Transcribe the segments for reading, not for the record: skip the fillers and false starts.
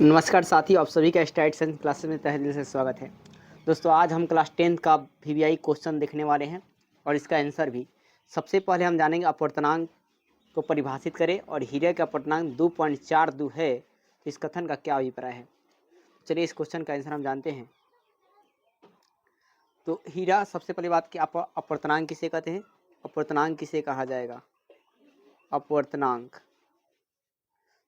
नमस्कार साथी, आप सभी का स्टैट साइंस क्लासेस में तहे दिल से स्वागत है। दोस्तों, आज हम क्लास 10th का वीवीआई क्वेश्चन देखने वाले हैं और इसका आंसर भी। सबसे पहले हम जानेंगे अपवर्तनांक को परिभाषित करें और हीरे का अपवर्तनांक 2.42 है, तो इस कथन का क्या अभिप्राय है। चलिए इस क्वेश्चन का आंसर हम जानते हैं। तो हीरा, सबसे पहली बात कि आप अपवर्तनांक किसे कहते हैं, अपवर्तनांक किसे कहा जाएगा। अपवर्तनांक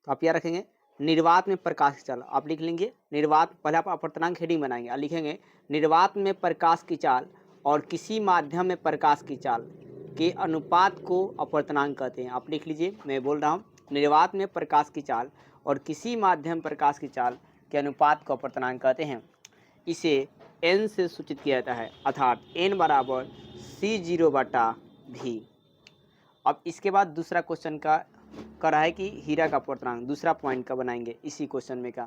तो आप क्या रखेंगे, निर्वात में प्रकाश की चाल। आप लिख लेंगे निर्वात, पहले आप अपवर्तनांक हेडिंग बनाएंगे और लिखेंगे निर्वात में प्रकाश की चाल और किसी माध्यम में प्रकाश की चाल के अनुपात को अपवर्तनांक कहते हैं। आप लिख लीजिए, मैं बोल रहा हूँ, निर्वात में प्रकाश की चाल और किसी माध्यम प्रकाश की चाल के अनुपात को अपवर्तनांक कहते हैं। इसे n से सूचित किया जाता है, अर्थात n बराबर C0/V। अब इसके बाद दूसरा क्वेश्चन का कर रहा है कि हीरा का अपवर्तनांक, दूसरा पॉइंट का बनाएंगे इसी क्वेश्चन में का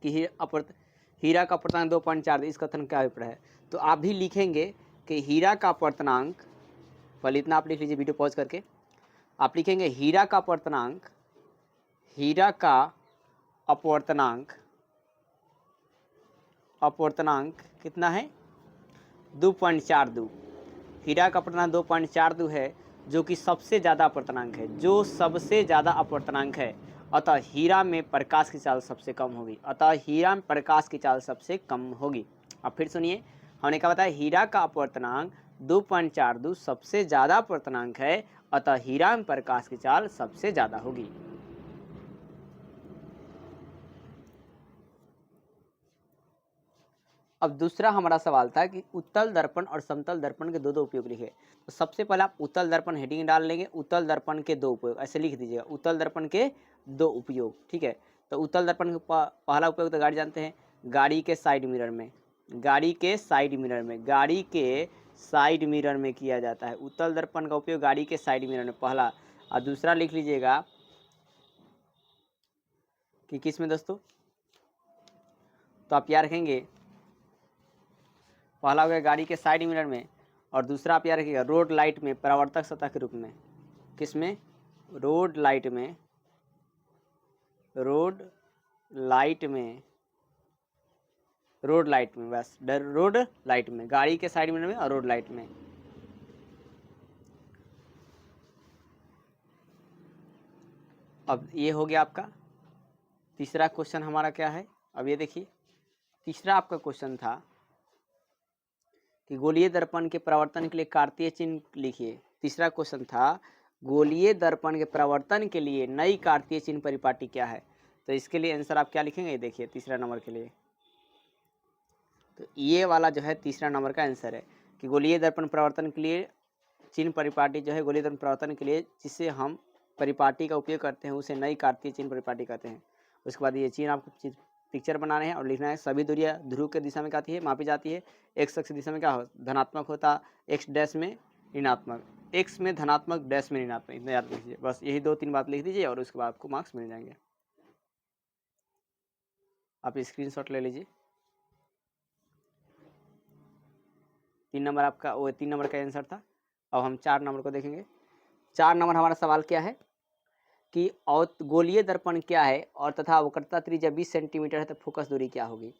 कि हीरा का अपवर्तनांक 2.4, इस कथन का अभिप्राय है। तो आप भी लिखेंगे कि हीरा का अपवर्तनांक, पहले इतना आप लिख लीजिए वीडियो पॉज करके। आप लिखेंगे हीरा का अपवर्तनांक, हीरा का अपवर्तनांक अपवर्तनांक कितना है, 2.42। हीरा का अपवर्तनांक 2.42 है, जो कि सबसे ज़्यादा अपवर्तनांक है, जो सबसे ज़्यादा अपवर्तनांक है। अतः हीरा में प्रकाश की चाल सबसे कम होगी, अतः हीरा में प्रकाश की चाल सबसे कम होगी। अब फिर सुनिए, हमने क्या बताया, हीरा का अपवर्तनांक 2.42 सबसे ज़्यादा अपवर्तनांक है, अतः हीरा में प्रकाश की चाल सबसे ज़्यादा होगी। अब दूसरा हमारा सवाल था कि उत्तल दर्पण और समतल दर्पण के दो उपयोग लिखे। तो सबसे पहले आप उत्तल दर्पण हेडिंग डाल लेंगे, उत्तल दर्पण के दो उपयोग, ऐसे लिख दीजिएगा, उत्तल दर्पण के दो उपयोग। ठीक है, तो उत्तल दर्पण का पहला उपयोग तो गाड़ी जानते हैं, गाड़ी के साइड मिरर में, गाड़ी के साइड मिरर में, गाड़ी के साइड मिरर में किया जाता है। उत्तल दर्पण का उपयोग गाड़ी के साइड मिरर में, पहला। और दूसरा लिख लीजिएगा कि किस में दोस्तों, तो आप क्या रखेंगे, पहला हो गया गाड़ी के साइड मिरर में और दूसरा आप याद रखिएगा रोड लाइट में परावर्तक सतह के रूप में। किसमें, रोड लाइट में, रोड लाइट में, रोड लाइट में, बस रोड लाइट में, गाड़ी के साइड मिरर में और रोड लाइट में। अब ये हो गया आपका तीसरा क्वेश्चन। हमारा क्या है, अब ये देखिए, तीसरा आपका क्वेश्चन था कि गोलीय दर्पण के परावर्तन के लिए कार्तीय चिन्ह लिखिए। तीसरा क्वेश्चन था गोलीय दर्पण के परावर्तन के लिए नई कार्तीय चिन्ह परिपाटी क्या है। तो इसके लिए आंसर आप क्या लिखेंगे, ये देखिए तीसरा नंबर के लिए, तो ये वाला जो है तीसरा नंबर का आंसर है कि गोलीय दर्पण परिवर्तन के लिए चिन्ह परिपाटी जो है, गोलीय दर्पण परिवर्तन के लिए जिससे हम परिपाटी का उपयोग करते हैं उसे नई कार्तीय चिन्ह परिपाटी कहते हैं। उसके बाद ये चिन्ह आपको पिक्चर बनाने हैं और लिखना है। सभी दूरियां ध्रुव के दिशा में आती है, मापी जाती है। एक्स अक्ष दिशा में क्या हो, धनात्मक होता, एक्स डैश में ऋणात्मक, एक्स में धनात्मक, डैश में ऋणात्मक, इतना याद लिख लीजिए। बस यही 2-3 बात लिख दीजिए और उसके बाद आपको मार्क्स मिल जाएंगे। आप स्क्रीनशॉट ले लीजिए। 3 नंबर आपका, वो 3 नंबर का आंसर था। अब हम 4 नंबर को देखेंगे। 4 नंबर हमारा सवाल क्या है कि गोलीय दर्पण क्या है और तथा वक्रता त्रिज्या 20 सेंटीमीटर है, तो फोकस दूरी क्या होगी।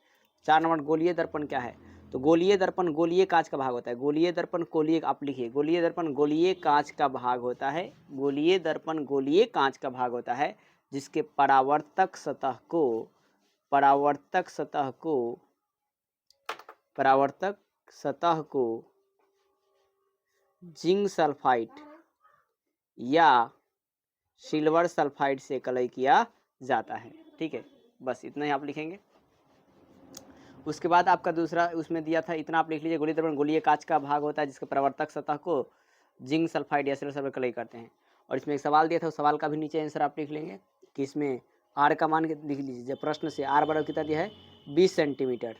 4 नंबर गोलीय दर्पण क्या है, तो गोलीय दर्पण गोलीय कांच का भाग होता है। गोलीय दर्पण गोलीय, आप लिखिए गोलीय दर्पण गोलीय कांच का भाग होता है। गोलीय दर्पण गोलीय कांच का भाग होता है जिसके परावर्तक सतह को, परावर्तक सतह को, परावर्तक सतह को जिंक सल्फाइड या सिल्वर सल्फाइड से कलई किया जाता है। ठीक है, बस इतना ही आप लिखेंगे। उसके बाद आपका दूसरा उसमें दिया था, इतना आप लिख लीजिए, गोलीय दर्पण गोलीय कांच का भाग होता है जिसके प्रवर्तक सतह को जिंक सल्फाइड या सिल्वर सल्फाइड कलई करते हैं। और इसमें एक सवाल दिया था, उस सवाल का भी नीचे आंसर आप लिख लेंगे कि इसमें आर का मान लिख लीजिए। जब प्रश्न से आर बराबर कितना दिया है, 20 सेंटीमीटर।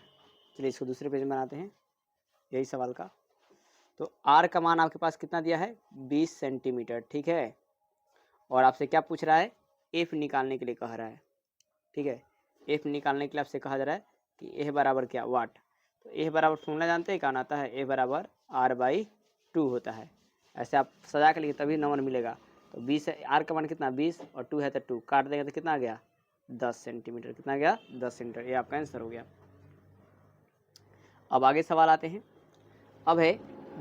चलिए इसको दूसरे पेज में बनाते हैं, यही सवाल का। तो आर का मान आपके पास कितना दिया है, 20 सेंटीमीटर। ठीक है, और आपसे क्या पूछ रहा है, एफ निकालने के लिए कह रहा है। ठीक है, एफ निकालने के लिए आपसे कहा जा रहा है कि ए बराबर क्या, वाट। तो ए बराबर फॉर्मूला जानते हैं, कौन आता है, ए बराबर R/2 होता है। ऐसे आप सजा के लिए तभी नंबर मिलेगा। तो 20 है, आर का मान कितना 20 और 2 है तो 2, काट देंगे तो कितना आ गया 10 सेंटीमीटर। कितना गया? 10 सेंटीमीटर। ये आपका आंसर हो गया। अब आगे सवाल आते हैं। अब है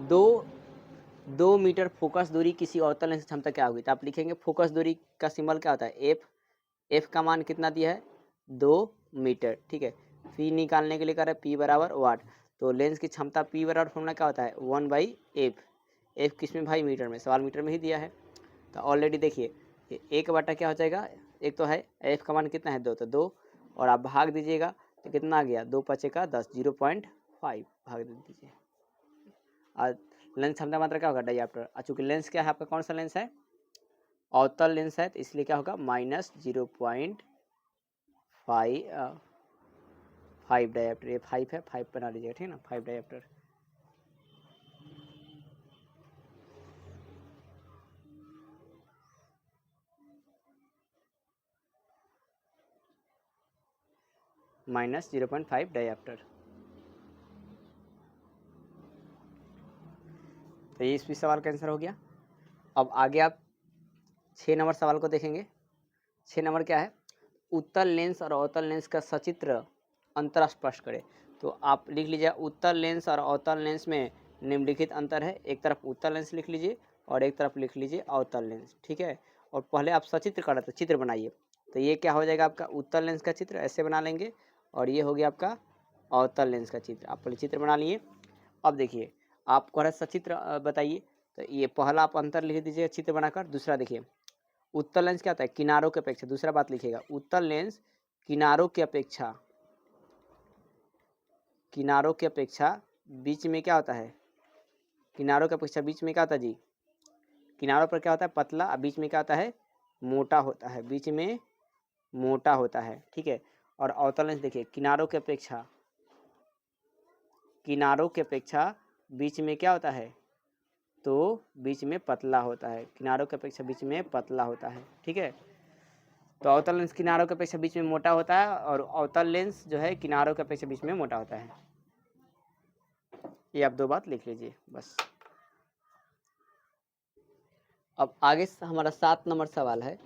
2 मीटर फोकस दूरी किसी अवतल लेंस की क्षमता क्या होगी? तो आप लिखेंगे फोकस दूरी का सिंबल क्या होता है? एफ का मान कितना दिया है? 2 मीटर। ठीक है, पी निकालने के लिए कर रहा है P बराबर वाट। तो लेंस की क्षमता P बराबर फॉर्मूला क्या होता है? 1/f। एफ किस में भाई? मीटर में। सवाल मीटर में ही दिया है। तो ऑलरेडी देखिए एक बटा क्या हो जाएगा? एक तो है एफ का मान कितना है? 2, तो 2 और आप भाग दीजिएगा तो कितना आ गया? 2 5 का 10, 0.5 भाग दे दीजिए। और लेंस क्षमता मात्रा क्या होगा? डायऑप्टर। चूंकि लेंस क्या है आपका? कौन सा लेंस है? अवतल लेंस है, तो इसलिए क्या होगा? -0.5 डायऑप्टर। ये 5 है, 5 बना लीजिएगा, ठीक है ना? 5 डायऑप्टर। -0.5 डायऑप्टर। तो ये इस सवाल का आंसर हो गया। अब आगे आप 6 नंबर सवाल को देखेंगे। 6 नंबर क्या है? उत्तल लेंस और अवतल लेंस का सचित्र अंतर स्पष्ट करें। तो आप लिख लीजिए उत्तल लेंस और अवतल लेंस में निम्नलिखित अंतर है। एक तरफ उत्तल लेंस लिख लीजिए और एक तरफ लिख लीजिए अवतल लेंस। ठीक है, और पहले आप सचित्र कर रहे थे, चित्र बनाइए। तो ये क्या हो जाएगा आपका? उत्तल लेंस का चित्र ऐसे बना लेंगे और ये हो गया आपका अवतल लेंस का चित्र। आप पहले चित्र बना लिए। अब देखिए आप कह रहे सचित्र बताइए। तो ये पहला आप अंतर लिख दीजिए चित्र बनाकर। दूसरा देखिए उत्तल लेंस क्या होता है? किनारों की अपेक्षा। दूसरा बात लिखिएगा, उत्तल लेंस किनारों की अपेक्षा बीच में क्या होता है? किनारों की अपेक्षा बीच में क्या होता है जी? किनारों पर क्या होता है? पतला। और बीच में क्या होता है? मोटा होता है। बीच में मोटा होता है। ठीक है, और अवतल लेंस देखिए किनारों की अपेक्षा बीच में क्या होता है? तो बीच में पतला होता है। किनारों की अपेक्षा बीच में पतला होता है। ठीक है, तो अवतल लेंस किनारों की अपेक्षा बीच में मोटा होता है और अवतल लेंस जो है किनारों की अपेक्षा बीच में मोटा होता है। ये आप 2 बात लिख लीजिए बस। अब आगे हमारा 7 नंबर सवाल है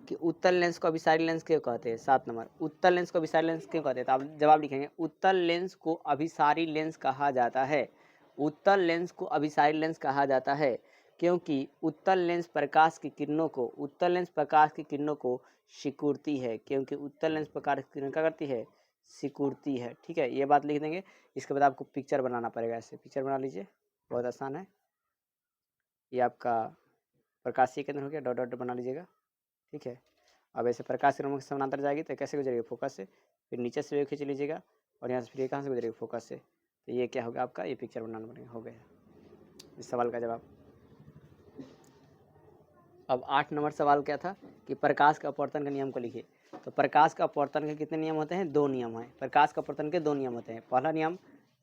कि उत्तल लेंस को अभिसारी लेंस क्यों कहते हैं? 7 नंबर, उत्तल लेंस को अभिसारी लेंस क्यों कहते हैं? तो आप जवाब लिखेंगे उत्तल लेंस को अभिसारी लेंस कहा जाता है। उत्तल लेंस को अभिसारी लेंस कहा जाता है क्योंकि उत्तल लेंस प्रकाश की किरणों को सिकुड़ती है। क्योंकि उत्तल लेंस प्रकाश की किरण क्या करती है? सिकुड़ती है। ठीक है, ये बात लिख देंगे। इसके बाद आपको पिक्चर बनाना पड़ेगा। ऐसे पिक्चर बना लीजिए, बहुत आसान है। ये आपका प्रकाशीय केंद्र हो गया, डॉट डॉट बना लीजिएगा। ठीक है, अब ऐसे प्रकाश किरणों के समानांतर जाएगी तो कैसे गुजरेगी? फोकस से। फिर नीचे से खींच लीजिएगा और यहाँ से फिर कहाँ से गुजरेगी? फोकस से। तो ये क्या होगा आपका? ये पिक्चर बनाना पड़ेगा। हो गया इस सवाल का जवाब। अब 8 नंबर सवाल क्या था कि प्रकाश का अपवर्तन के नियम को लिखिए। तो प्रकाश का अपवर्तन के कितने नियम होते हैं? 2 नियम हैं। प्रकाश का अपवर्तन के 2 नियम होते हैं। पहला नियम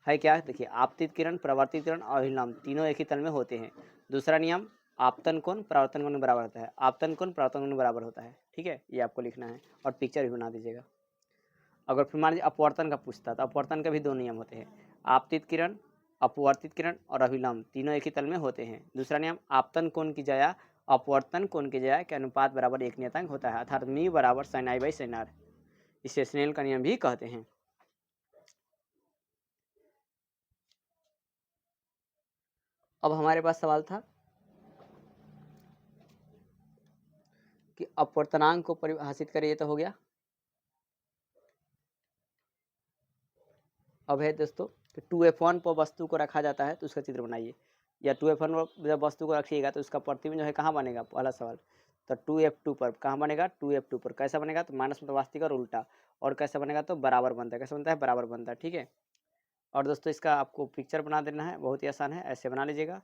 है क्या? देखिए आपतित किरण, परावर्तित किरण और अभिलंब तीनों एक ही तल में होते हैं। दूसरा नियम आपतन कोण परावर्तन कोण बराबर होता है। आपतन कोण परावर्तन कोण बराबर होता है। ठीक है, ये आपको लिखना है और पिक्चर भी बना दीजिएगा। अगर फिर मान लीजिए अपवर्तन का पूछता तो अपवर्तन के भी 2 नियम होते हैं। आपतित किरण, अपवर्तित किरण और अभिलंब तीनों एक ही तल में होते हैं। दूसरा नियम आपतन कोण की जया अपवर्तन कोण की जया के अनुपात बराबर एक नियतांक होता है, अर्थात मी बराबर sin i by sin r। इसे स्नेल का नियम भी कहते हैं। अब हमारे पास सवाल था कि अपवर्तनांक को परिभाषित करिए। तो हो गया। अब है दोस्तों कि 2f1 पर वस्तु को रखा जाता है तो उसका चित्र बनाइए। या 2f1 पर जब वस्तु को रखिएगा तो उसका प्रतिबिंब जो है कहाँ बनेगा? पहला सवाल। तो 2f2 पर कहाँ बनेगा? 2f2 पर कैसा बनेगा? तो माइनस मतलब वास्तविक और उल्टा। और कैसा बनेगा? तो बराबर बनता है। कैसा बनता है? बराबर बनता है। ठीक है, और दोस्तों इसका आपको पिक्चर बना देना है, बहुत ही आसान है। ऐसे बना लीजिएगा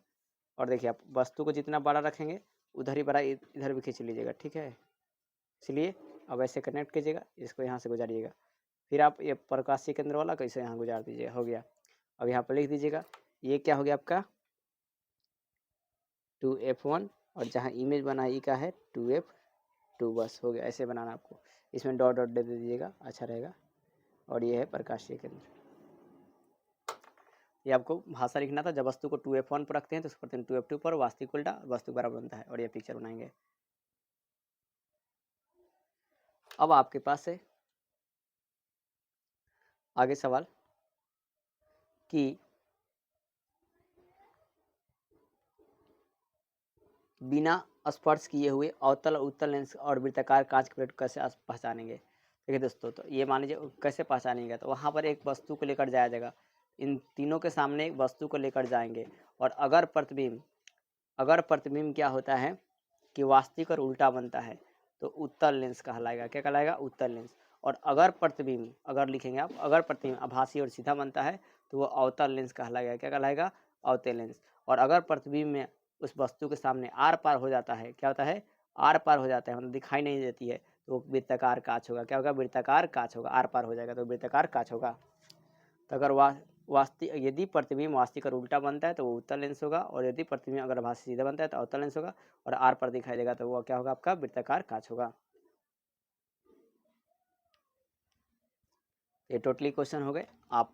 और देखिए आप वस्तु को जितना बड़ा रखेंगे उधर ही बड़ा इधर भी खींच लीजिएगा। ठीक है, इसलिए अब ऐसे कनेक्ट कीजिएगा, इसको यहाँ से गुजारिएगा। फिर आप ये प्रकाशीय केंद्र वाला कैसे यहाँ गुजार दीजिएगा। हो गया। अब यहाँ पर लिख दीजिएगा ये क्या हो गया आपका? 2f1 और जहाँ इमेज बना है का है 2f2। बस हो गया। ऐसे बनाना आपको, इसमें डॉट डॉट दे दीजिएगा, अच्छा रहेगा। और ये है प्रकाशीय केंद्र। ये आपको भाषा लिखना था। जब वस्तु को 2f1 पर रखते हैं तो उसको पढ़ते हैं 2f2 पर, वास्तविक उल्टा, वस्तु बराबर बनता है। और ये पिक्चर बनाएंगे। अब आपके पास है आगे सवाल कि बिना स्पर्श किए हुए अवतल और उत्तल लेंस और वृत्ताकार कांच के प्लेट कैसे पहचानेंगे। देखिए दोस्तों, तो ये मान लीजिए कैसे पहचानेंगे, तो वहाँ पर एक वस्तु को लेकर जाया जाएगा, इन तीनों के सामने एक वस्तु को लेकर जाएंगे, और अगर प्रतिबिंब क्या होता है कि वास्तविक और उल्टा बनता है तो उत्तल लेंस कहलाएगा। क्या कहलाएगा? उत्तल लेंस। और अगर प्रतिबिंब, अगर लिखेंगे आप, अगर प्रतिबिंब आभासी और सीधा बनता है तो वो अवतल लेंस कहलाएगा। क्या कहलाएगा? अवतल लेंस। और अगर प्रतिबिंब में उस वस्तु के सामने आर पार हो जाता है, क्या होता है? आर पार हो जाता है, मतलब दिखाई नहीं देती है, तो वो वृत्ताकार कांच होगा। क्या होगा? वृत्ताकार कांच होगा। आर पार हो जाएगा तो वृत्ताकार कांच होगा। तो अगर यदि प्रतिबिंब वास्तविक और उल्टा बनता है तो वो उत्तल लेंस होगा, और यदि प्रतिबिंब अगर आभासी सीधा बनता है तो अवतल लेंस होगा, और आर पर दिखाई देगा तो वो क्या होगा? आपका वृत्ताकार कांच होगा। ये टोटली क्वेश्चन हो गए। आप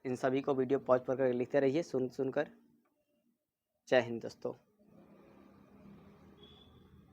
इन सभी को वीडियो पॉज पर करके लिखते रहिए, सुनकर। जय हिंद दोस्तों।